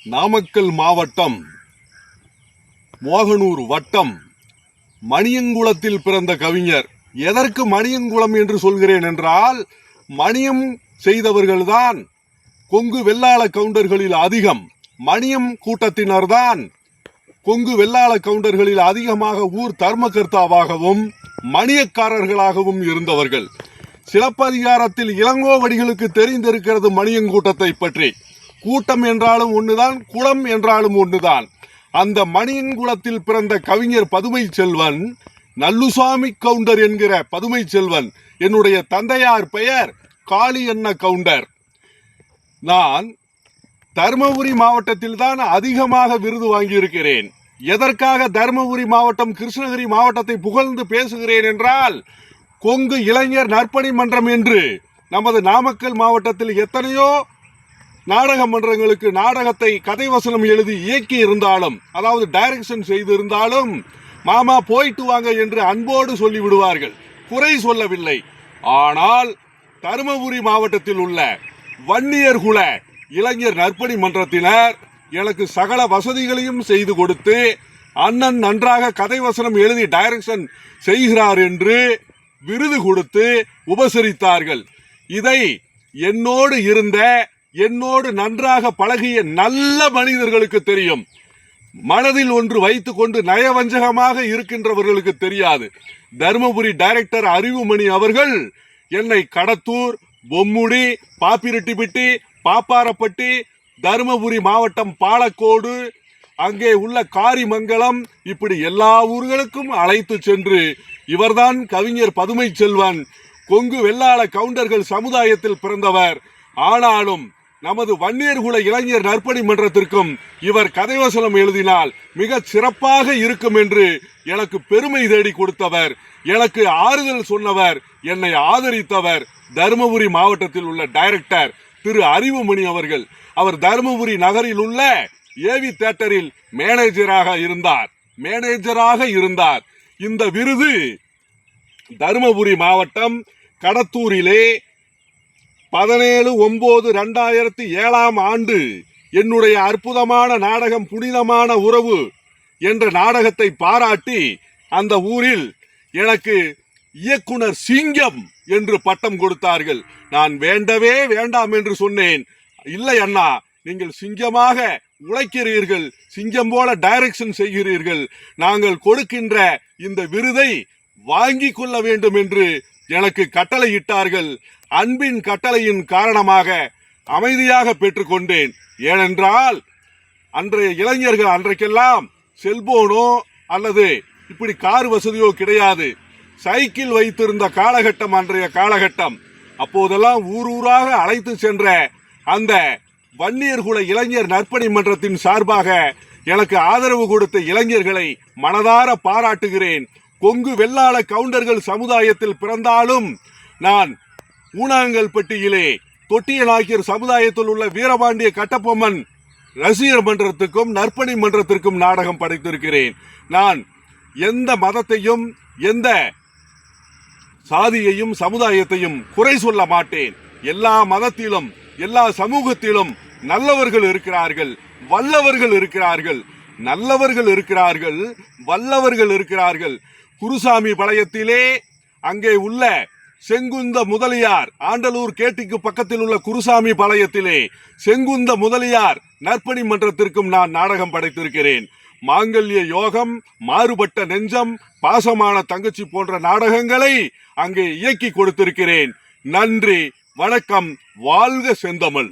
நாமக்கல் மாவட்டம் மோகனூர் வட்டம் மணியங்குளத்தில் பிறந்த கவிஞர். எதற்கு மணியங்குளம் என்று சொல்கிறேன் என்றால், மணியம் செய்தவர்கள்தான் கொங்கு வெள்ளாள கவுண்டர்களில் அதிகம். மணியம் கூட்டத்தினர்தான் கொங்கு வெள்ளாள கவுண்டர்களில் அதிகமாக ஊர் தர்மகர்த்தாவாகவும் மணியக்காரர்களாகவும் இருந்தவர்கள். சிலப்பதிகாரத்தில் இளங்கோவடிகளுக்கு தெரிந்திருக்கிறது மணியங்கூட்டத்தை பற்றி. கூட்டம் என்றாலும் ஒன்றுதான், குளம் என்றாலும் ஒன்றுதான். அந்த மணியங்குளத்தில் பிறந்த கவிஞர் பதுமை செல்வன், நல்லுசாமி கவுண்டர் என்கிற பதுமை செல்வன். என்னுடைய தந்தையார் பெயர் காளி அண்ண கவுண்டர். நான் தருமபுரி மாவட்டத்தில் தான் அதிகமாக விருது வாங்கியிருக்கிறேன். எதற்காக தருமபுரி மாவட்டம், கிருஷ்ணகிரி மாவட்டத்தை புகழ்ந்து பேசுகிறேன் என்றால், கொங்கு இளைஞர் நற்பணி மன்றம் என்று நமது நாமக்கல் மாவட்டத்தில் எத்தனையோ நாடக மன்றங்களுக்கு நாடகத்தை கதை வசனம் எழுதி இயக்கி இருந்தாலும், அதாவது டைரக்ஷன் செய்திருந்தாலும், மாமா போயிட்டு வாங்க என்று அன்போடு சொல்லி விடுவார்கள், குறை சொல்லவில்லை. ஆனால் தருமபுரி மாவட்டத்தில் உள்ள வன்னியர் குல இளைஞர் நற்பணி மன்றத்தினர் எனக்கு சகல வசதிகளையும் செய்து கொடுத்து, அண்ணன் நன்றாக கதை வசனம் எழுதி டைரக்ஷன் செய்கிறார் என்று விருது கொடுத்து உபசரித்தார்கள். இதை என்னோடு நன்றாக பழகிய நல்ல மனிதர்களுக்கு தெரியும். மனதில் ஒன்று வைத்துக் கொண்டு நயவஞ்சகமாக இருக்கின்றவர்களுக்கு தெரியாது. தருமபுரி டைரக்டர் அறிவுமணி அவர்கள் என்னை கடத்தூர், பொம்முடி, பாப்பிரெட்டிப்பட்டி, பாப்பாரப்பட்டி, தருமபுரி மாவட்டம் பாலக்கோடு, அங்கே உள்ள காரிமங்கலம், இப்படி எல்லா ஊர்களுக்கும் அழைத்து சென்று, இவர்தான் கவிஞர் பதுமை செல்வன், கொங்கு வெள்ளாள கவுண்டர்கள் சமுதாயத்தில் பிறந்தவர், ஆனாலும் நமது வன்னியர்குல இளைஞர் நற்பணி மன்றத்திற்கும் இவர் கதைவசனம் எழுதினால் மிக சிறப்பாக இருக்கும் என்று எனக்கு பெருமை தேடி கொடுத்தவர், எனக்கு ஆறுதல் சொன்னவர், என்னை ஆதரித்தவர் தருமபுரி மாவட்டத்தில் உள்ள டைரக்டர் திரு அறிவுமணி அவர்கள். அவர் தருமபுரி நகரில் உள்ள ஏவி தியேட்டரில் மேனேஜராக இருந்தார். இந்த விருது தருமபுரி மாவட்டம் கடத்தூரிலே 17/9/2007 என்னுடைய அற்புதமான நாடகம் புனிதமான உறவு என்ற நாடகத்தை பாராட்டி அந்த ஊரில் எனக்கு இயக்குனர் சிங்கம் என்று பட்டம் கொடுத்தார்கள். நான் வேண்டவே வேண்டாம் என்று சொன்னேன். இல்லை அண்ணா, நீங்கள் சிங்கமாக உழைக்கிறீர்கள், சிங்கம் போல டைரக்ஷன் செய்கிறீர்கள், நாங்கள் கொடுக்கின்ற இந்த விருதை வாங்கி கொள்ள வேண்டும் என்று எனக்கு கட்டளையிட்டார்கள். அன்பின் கட்டளையின் காரணமாக அமைதியாக பெற்றுக்கொண்டேன். ஏனென்றால் அன்றைய இளைஞர்கள், அன்றைக்கெல்லாம் செல்போனோ அல்லது இப்படி கார் வசதியோ கிடையாது. சைக்கிள் வைத்திருந்த காலகட்டம் அன்றைய காலகட்டம். அப்போதெல்லாம் ஊராக அழைத்து சென்ற அந்த வன்னியர்குல இளைஞர் நற்பணி மன்றத்தின் சார்பாக எனக்கு ஆதரவு கொடுத்த இளைஞர்களை மனதார பாராட்டுகிறேன். கொங்கு வெள்ளாள கவுண்டர்கள் சமுதாயத்தில் பிறந்தாலும் நான் ஊனாங்கல்பட்டியிலே தொட்டிய நாயக்கர் சமுதாயத்தில் உள்ள வீரபாண்டிய கட்டபொம்மன் ரசிகர் மன்றத்துக்கும் நற்பணி மன்றத்திற்கும் நாடகம் படைத்திருக்கிறேன். நான் எந்த மதத்தையும், எந்த சாதியையும், சமுதாயத்தையும் குறை சொல்ல மாட்டேன். எல்லா மதத்திலும், எல்லா சமூகத்திலும் நல்லவர்கள் இருக்கிறார்கள், வல்லவர்கள் இருக்கிறார்கள், நல்லவர்கள் இருக்கிறார்கள், வல்லவர்கள் இருக்கிறார்கள். குருசாமி பாளையத்திலே அங்கே உள்ள செங்குந்த முதலியார், ஆண்டலூர் கேட்டிக்கு பக்கத்தில் உள்ள குருசாமி பாளையத்திலே செங்குந்த முதலியார் நற்பணி மன்றத்திற்கும் நான் நாடகம் படைத்திருக்கிறேன். மாங்கல்ய யோகம், மாறுபட்ட நெஞ்சம், பாசமான தங்கச்சி போன்ற நாடகங்களை அங்கே இயக்கி கொடுத்திருக்கிறேன். நன்றி, வணக்கம், வாழ்க செந்தமிழ்.